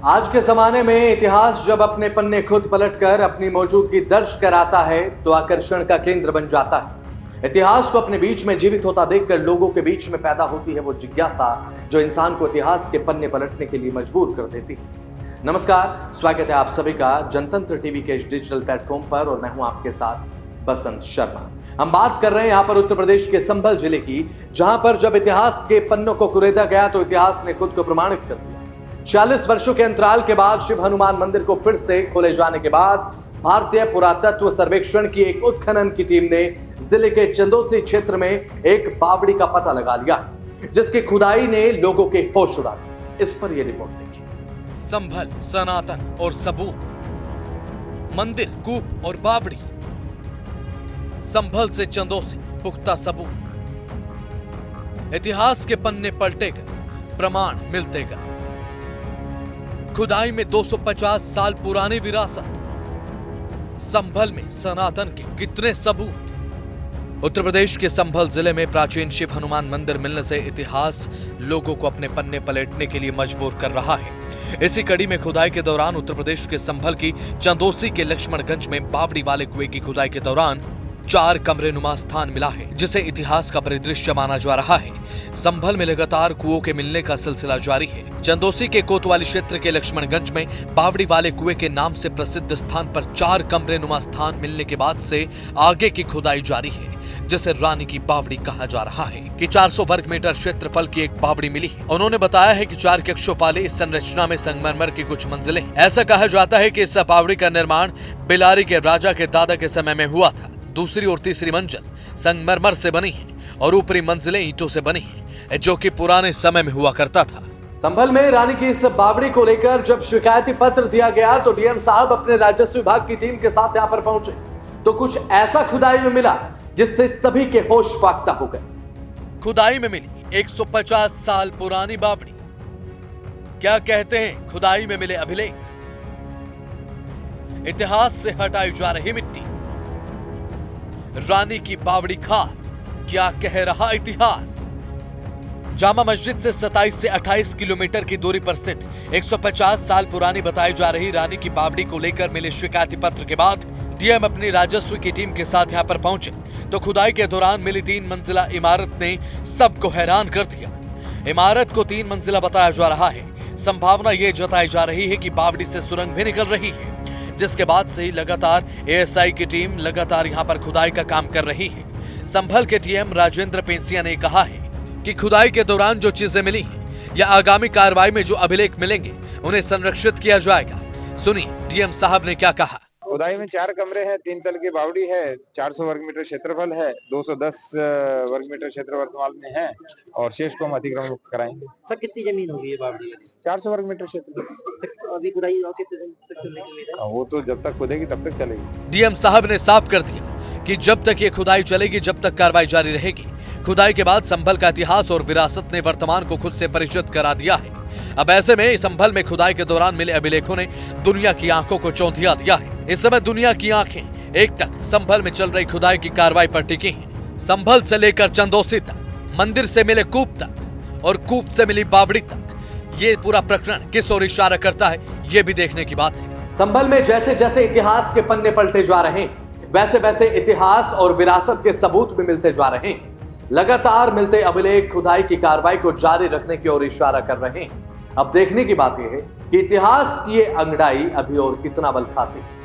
आज के जमाने में इतिहास जब अपने पन्ने खुद पलटकर अपनी मौजूदगी दर्ज कराता है तो आकर्षण का केंद्र बन जाता है। इतिहास को अपने बीच में जीवित होता देखकर लोगों के बीच में पैदा होती है वो जिज्ञासा जो इंसान को इतिहास के पन्ने पलटने के लिए मजबूर कर देती है। नमस्कार, स्वागत है आप सभी का जनतंत्र टीवी के इस डिजिटल प्लेटफॉर्म पर और मैं हूं आपके साथ बसंत शर्मा। हम बात कर रहे हैं यहां पर उत्तर प्रदेश के संभल जिले की, जहां पर जब इतिहास के पन्नों को कुरेदा गया तो इतिहास ने खुद को प्रमाणित कर दिया। 40 वर्षों के अंतराल के बाद शिव हनुमान मंदिर को फिर से खोले जाने के बाद भारतीय पुरातत्व सर्वेक्षण की एक उत्खनन की टीम ने जिले के चंदोसी क्षेत्र में एक बावड़ी का पता लगा लिया, जिसकी खुदाई ने लोगों के होश उड़ा दिए। इस पर यह रिपोर्ट देखिए। संभल, सनातन और सबूत, मंदिर, कूप और बावड़ी। संभल से चंदोसी, पुख्ता सबूत। इतिहास के पन्ने पलटे गए, प्रमाण मिलते गए। खुदाई में 250 साल पुरानी विरासत। संभल में सनातन के कितने सबूत। उत्तर प्रदेश के संभल जिले में प्राचीन शिव हनुमान मंदिर मिलने से इतिहास लोगों को अपने पन्ने पलटने के लिए मजबूर कर रहा है। इसी कड़ी में खुदाई के दौरान उत्तर प्रदेश के संभल की चंदोसी के लक्ष्मणगंज में बावड़ी वाले कुएं की खुदाई के दौरान 4 कमरे नुमा स्थान मिला है, जिसे इतिहास का परिदृश्य माना जा रहा है। संभल में लगातार कुओं के मिलने का सिलसिला जारी है। चंदोसी के कोतवाली क्षेत्र के लक्ष्मणगंज में बावड़ी वाले कुएं के नाम से प्रसिद्ध स्थान पर 4 कमरे नुमा स्थान मिलने के बाद से आगे की खुदाई जारी है, जिसे रानी की बावड़ी कहा जा रहा है कि 400 वर्ग मीटर क्षेत्रफल की एक बावड़ी मिली है। उन्होंने बताया है कि 4 कक्षों वाले इस संरचना में संगमरमर की कुछ मंजिलें। ऐसा कहा जाता है कि इस बावड़ी का निर्माण बिलारी के राजा के दादा के समय में हुआ था। दूसरी और तीसरी मंजिल संगमरमर से बनी है और ऊपरी मंजिलें ईंटों से बनी है, जो कि पुराने समय में हुआ करता था। संभल में रानी की इस बावड़ी को लेकर जब शिकायती पत्र दिया गया तो डीएम साहब अपने राजस्व विभाग की टीम के साथ यहां पर पहुंचे तो कुछ ऐसा खुदाई में मिला जिससे सभी के होश फाख्ता हो गए। खुदाई में मिली 150 साल पुरानी बावड़ी। क्या कहते हैं खुदाई में मिले अभिलेख? इतिहास से हटाई जा रही मिट्टी। रानी की बावड़ी खास, क्या कह रहा इतिहास? जामा मस्जिद से 27 से 28 किलोमीटर की दूरी पर स्थित 150 साल पुरानी बताई जा रही रानी की बावड़ी को लेकर मिले शिकायती पत्र के बाद डीएम अपनी राजस्व की टीम के साथ यहां पर पहुंचे तो खुदाई के दौरान मिली 3 मंजिला इमारत ने सबको हैरान कर दिया। इमारत को 3 मंजिला बताया जा रहा है। संभावना ये जताई जा रही है कि बावड़ी से सुरंग भी निकल रही है, जिसके बाद से ही लगातार एएसआई की टीम लगातार यहां पर खुदाई का काम कर रही है। संभल के डीएम राजेंद्र पेंसिया ने कहा है कि खुदाई के दौरान जो चीजें मिली हैं या आगामी कार्रवाई में जो अभिलेख मिलेंगे उन्हें संरक्षित किया जाएगा। सुनिए डीएम साहब ने क्या कहा। खुदाई में 4 कमरे हैं, 3 तल की बावड़ी है, 400 वर्ग मीटर क्षेत्रफल है, 210 वर्ग मीटर क्षेत्र वर्तमान में है और शेष को हम अतिक्रमण मुक्त कराएंगे। सर कितनी जमीन होगी ये बावड़ी? 400 वर्ग मीटर क्षेत्र। अभी खुदाई और कितने दिन तक चलने की उम्मीद है? वो तो जब तक खुदेगी तब तक चलेगी। डीएम साहब ने साफ कर दिया कि जब तक ये खुदाई चलेगी, जब तक कार्रवाई जारी रहेगी। खुदाई के बाद संभल का इतिहास और विरासत ने वर्तमान को खुद से परिचित करा दिया है। अब ऐसे में संभल में खुदाई के दौरान मिले अभिलेखों ने दुनिया की आंखों को चौंधिया दिया है। इस समय दुनिया की आंखें एकटक संभल में चल रही खुदाई की कार्रवाई पर टिकी हैं। संभल से लेकर चंदोसी तक, मंदिर से मिले कूप तक और कूप से मिली बावड़ी तक, ये पूरा प्रकरण किस ओर इशारा करता है, ये भी देखने की बात है। संभल में जैसे जैसे इतिहास के पन्ने पलटे जा रहे हैं, वैसे वैसे इतिहास और विरासत के सबूत भी मिलते जा रहे हैं। लगातार मिलते अभिलेख खुदाई की कार्रवाई को जारी रखने की ओर इशारा कर रहे हैं। अब देखने की बात यह है कि इतिहास की ये अंगड़ाई अभी और कितना बल खाती है।